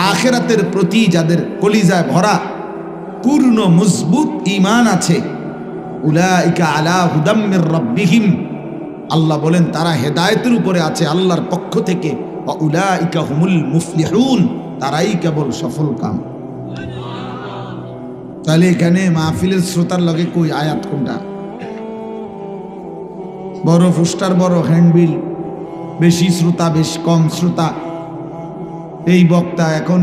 আখিরাতের প্রতি যাদের কলিজায় ভরা পূর্ণ মজবুত ঈমান আছে, উলাইকা আলা হুদাম মির রাব্বিহিম, আল্লাহ বলেন তারা হেদায়েতের উপরে আছে আল্লাহর পক্ষ থেকে, ওয়া উলাইকা হুমুল মুফলিহুন, তারাই কেবল সফল কাম। তাহলে এখানে মাহফিলের শ্রোতার লগে কই আয়াত কোনটা? বড় পোস্টার, বড় হ্যান্ডবিল, বেশি শ্রোতা বেশ কম শ্রোতা, এই বক্তা এখন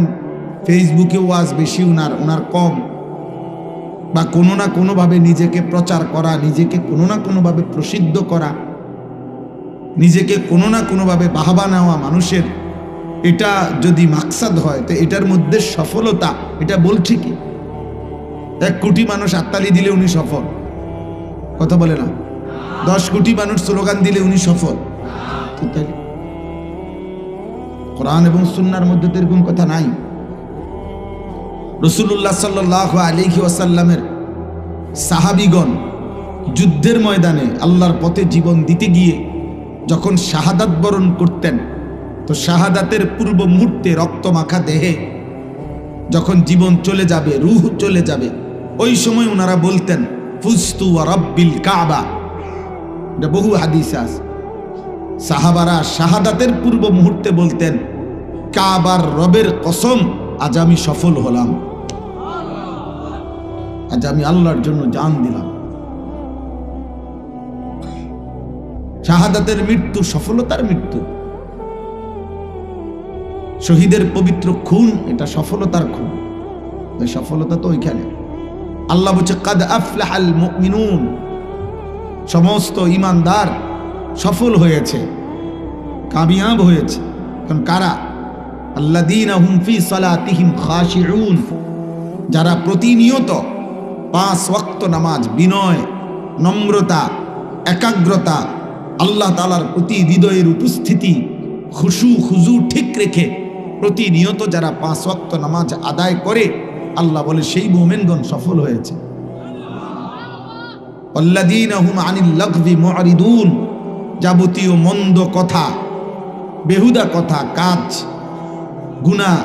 ফেসবুকে ওয়াজ বেশি ওনার কম, বা কোনো না কোনোভাবে নিজেকে প্রচার করা, নিজেকে কোনো না কোনোভাবে প্রসিদ্ধ করা, নিজেকে কোনো না কোনোভাবে বাহবা নেওয়া মানুষের, এটা যদি মাকসাদ হয় তো এটার মধ্যে সফলতা, এটা বলছি কি 1 কোটি মানুষ হাততালি দিলে উনি সফল, কথা বলে না? 10 কোটি মানুষ স্লোগান দিলে উনি সফল। কোরআন এবং সুন্নাহর মধ্যে তো এরকম কথা নাই। রাসূলুল্লাহ সাল্লাল্লাহু আলাইহি ওয়াসাল্লামের সাহাবীগণ যুদ্ধের ময়দানে আল্লাহর পথে জীবন দিতে গিয়ে যখন শাহাদাত বরণ করতেন, তো শাহাদাতের পূর্ব মুহূর্তে রক্তমাখা দেহে যখন জীবন চলে যাবে, রূহ চলে যাবে, ওই সময় ওনারা বলতেন ফুজতু ওয়া রাব্বিল কাবা। এটা বহু হাদিসে আছে। সাহাবারা শাহাদাতের পূর্ব মুহূর্তে বলতেন কাবার রবের কসম, আজ আমি সফল হলাম, আজ আমি আল্লাহর জন্য জান দিলাম। শাহাদাতের মৃত্যু সফলতার মৃত্যু, শহীদের পবিত্র খুন, এটা সফলতার খুন। এই সফলতা তো ওইখানে আল্লাহ বলছে কাদ আফলাহাল মুমিনুন, সমস্ত ঈমানদার সফল হয়েছে, কামিয়াব হয়েছে। কারণ কারা? আল্লাযীনা হুম ফি সালাতিহিম খাশিউন, যারা প্রতিনিয়ত 5 ওয়াক্ত নামাজ বিনয়, নম্রতা, একাগ্রতা, আল্লাহ তাআলার প্রতি হৃদয়ের উপস্থিতি, খুশু খুজু ঠিক রেখে প্রতিনিয়ত যারা 5 ওয়াক্ত নামাজ আদায় করে, আল্লাহ বলে সেই মুমিনগণ সফল হয়েছে। আল্লাযীনা হুম আনিল লাগবি মুআরিদুন, যাবতীয় মন্দ কথা, বেহুদা কথা, কাজ, গুনাহ